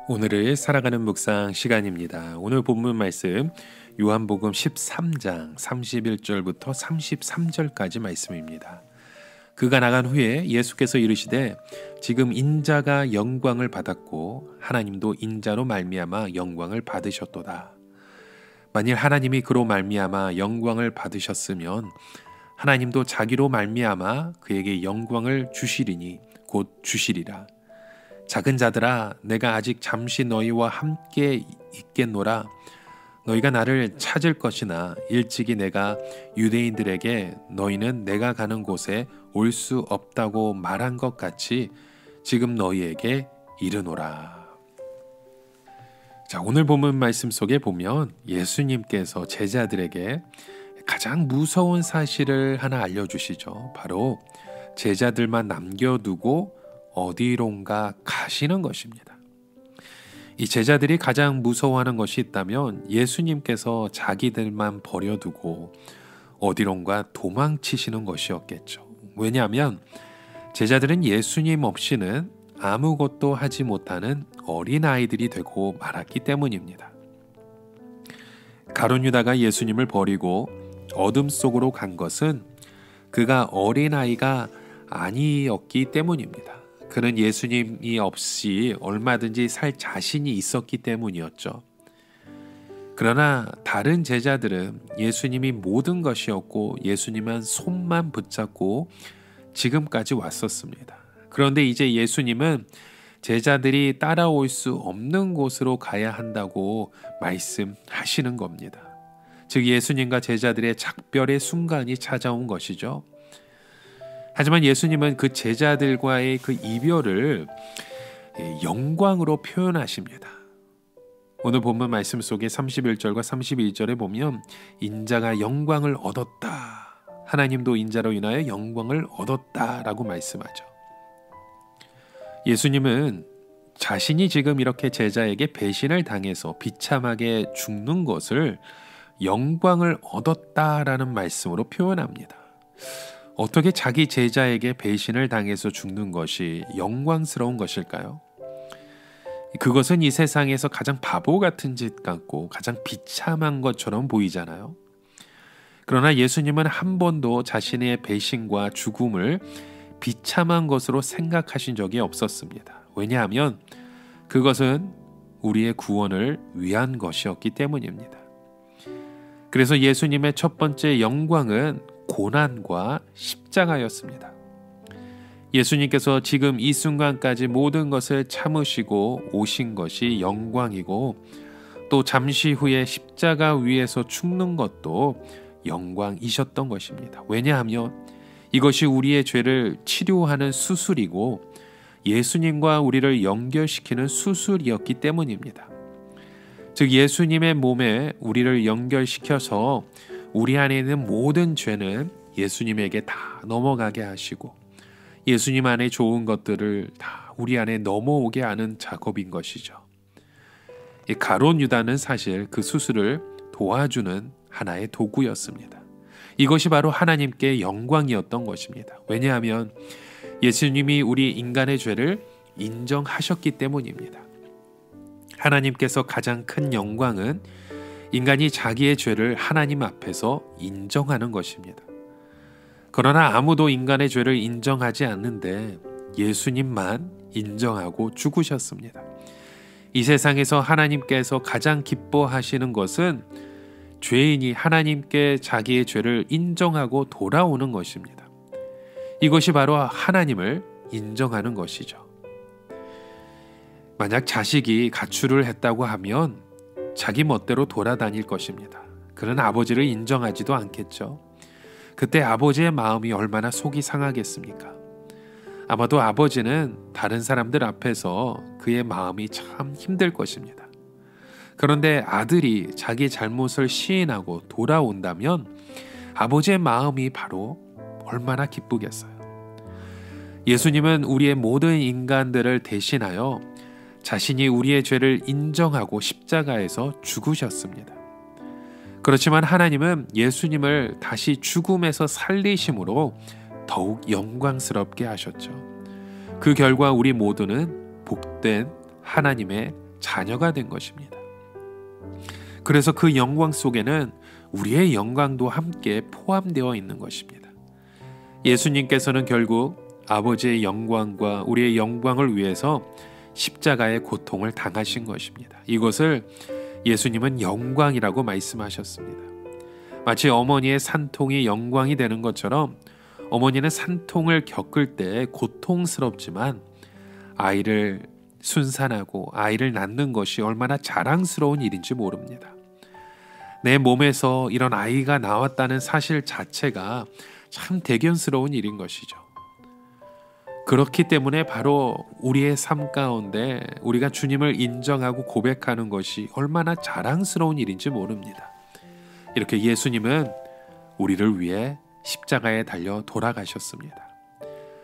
오늘을 살아가는 묵상 시간입니다. 오늘 본문 말씀 요한복음 13장 31절부터 33절까지 말씀입니다. 그가 나간 후에 예수께서 이르시되 지금 인자가 영광을 받았고 하나님도 인자로 말미암아 영광을 받으셨도다. 만일 하나님이 그로 말미암아 영광을 받으셨으면 하나님도 자기로 말미암아 그에게 영광을 주시리니 곧 주시리라. 작은 자들아, 내가 아직 잠시 너희와 함께 있겠노라. 너희가 나를 찾을 것이나 일찍이 내가 유대인들에게 너희는 내가 가는 곳에 올 수 없다고 말한 것 같이 지금 너희에게 이르노라. 자, 오늘 본문 말씀 속에 보면 예수님께서 제자들에게 가장 무서운 사실을 하나 알려주시죠. 바로 제자들만 남겨두고 어디론가 가시는 것입니다. 이 제자들이 가장 무서워하는 것이 있다면 예수님께서 자기들만 버려두고 어디론가 도망치시는 것이었겠죠. 왜냐하면 제자들은 예수님 없이는 아무것도 하지 못하는 어린아이들이 되고 말았기 때문입니다. 가룟 유다가 예수님을 버리고 어둠 속으로 간 것은 그가 어린아이가 아니었기 때문입니다. 그는 예수님이 없이 얼마든지 살 자신이 있었기 때문이었죠. 그러나 다른 제자들은 예수님이 모든 것이었고 예수님은 손만 붙잡고 지금까지 왔었습니다. 그런데 이제 예수님은 제자들이 따라올 수 없는 곳으로 가야 한다고 말씀하시는 겁니다. 즉 예수님과 제자들의 작별의 순간이 찾아온 것이죠. 하지만 예수님은 그 제자들과의 그 이별을 영광으로 표현하십니다. 오늘 본문 말씀 속에 31절과 32절에 보면 인자가 영광을 얻었다. 하나님도 인자로 인하여 영광을 얻었다라고 말씀하죠. 예수님은 자신이 지금 이렇게 제자에게 배신을 당해서 비참하게 죽는 것을 영광을 얻었다라는 말씀으로 표현합니다. 어떻게 자기 제자에게 배신을 당해서 죽는 것이 영광스러운 것일까요? 그것은 이 세상에서 가장 바보 같은 짓 같고 가장 비참한 것처럼 보이잖아요. 그러나 예수님은 한 번도 자신의 배신과 죽음을 비참한 것으로 생각하신 적이 없었습니다. 왜냐하면 그것은 우리의 구원을 위한 것이었기 때문입니다. 그래서 예수님의 첫 번째 영광은 고난과 십자가였습니다. 예수님께서 지금 이 순간까지 모든 것을 참으시고 오신 것이 영광이고 또 잠시 후에 십자가 위에서 죽는 것도 영광이셨던 것입니다. 왜냐하면 이것이 우리의 죄를 치료하는 수술이고 예수님과 우리를 연결시키는 수술이었기 때문입니다. 즉 예수님의 몸에 우리를 연결시켜서 우리 안에 있는 모든 죄는 예수님에게 다 넘어가게 하시고 예수님 안에 좋은 것들을 다 우리 안에 넘어오게 하는 작업인 것이죠. 이 가룟 유다는 사실 그 수술을 도와주는 하나의 도구였습니다. 이것이 바로 하나님께 영광이었던 것입니다. 왜냐하면 예수님이 우리 인간의 죄를 인정하셨기 때문입니다. 하나님께서 가장 큰 영광은 인간이 자기의 죄를 하나님 앞에서 인정하는 것입니다. 그러나 아무도 인간의 죄를 인정하지 않는데 예수님만 인정하고 죽으셨습니다. 이 세상에서 하나님께서 가장 기뻐하시는 것은 죄인이 하나님께 자기의 죄를 인정하고 돌아오는 것입니다. 이것이 바로 하나님을 인정하는 것이죠. 만약 자식이 가출을 했다고 하면 자기 멋대로 돌아다닐 것입니다. 그는 아버지를 인정하지도 않겠죠. 그때 아버지의 마음이 얼마나 속이 상하겠습니까? 아마도 아버지는 다른 사람들 앞에서 그의 마음이 참 힘들 것입니다. 그런데 아들이 자기 잘못을 시인하고 돌아온다면 아버지의 마음이 바로 얼마나 기쁘겠어요. 예수님은 우리의 모든 인간들을 대신하여 자신이 우리의 죄를 인정하고 십자가에서 죽으셨습니다. 그렇지만 하나님은 예수님을 다시 죽음에서 살리심으로 더욱 영광스럽게 하셨죠. 그 결과 우리 모두는 복된 하나님의 자녀가 된 것입니다. 그래서 그 영광 속에는 우리의 영광도 함께 포함되어 있는 것입니다. 예수님께서는 결국 아버지의 영광과 우리의 영광을 위해서 십자가의 고통을 당하신 것입니다. 이것을 예수님은 영광이라고 말씀하셨습니다. 마치 어머니의 산통이 영광이 되는 것처럼 어머니는 산통을 겪을 때 고통스럽지만 아이를 순산하고 아이를 낳는 것이 얼마나 자랑스러운 일인지 모릅니다. 내 몸에서 이런 아이가 나왔다는 사실 자체가 참 대견스러운 일인 것이죠. 그렇기 때문에 바로 우리의 삶 가운데 우리가 주님을 인정하고 고백하는 것이 얼마나 자랑스러운 일인지 모릅니다. 이렇게 예수님은 우리를 위해 십자가에 달려 돌아가셨습니다.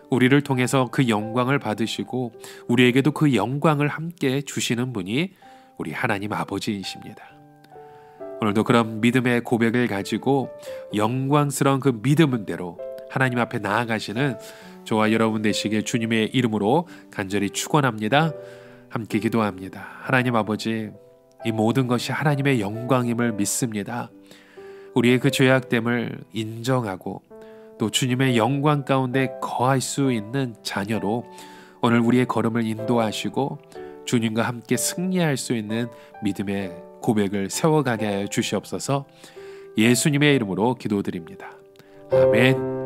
우리를 통해서 그 영광을 받으시고 우리에게도 그 영광을 함께 주시는 분이 우리 하나님 아버지이십니다. 오늘도 그런 믿음의 고백을 가지고 영광스러운 그 믿음대로 하나님 앞에 나아가시는 저와 여러분 되시길 주님의 이름으로 간절히 축원합니다. 함께 기도합니다. 하나님 아버지, 이 모든 것이 하나님의 영광임을 믿습니다. 우리의 그 죄악됨을 인정하고 또 주님의 영광 가운데 거할 수 있는 자녀로 오늘 우리의 걸음을 인도하시고 주님과 함께 승리할 수 있는 믿음의 고백을 세워가게 하여 주시옵소서. 예수님의 이름으로 기도드립니다. 아멘.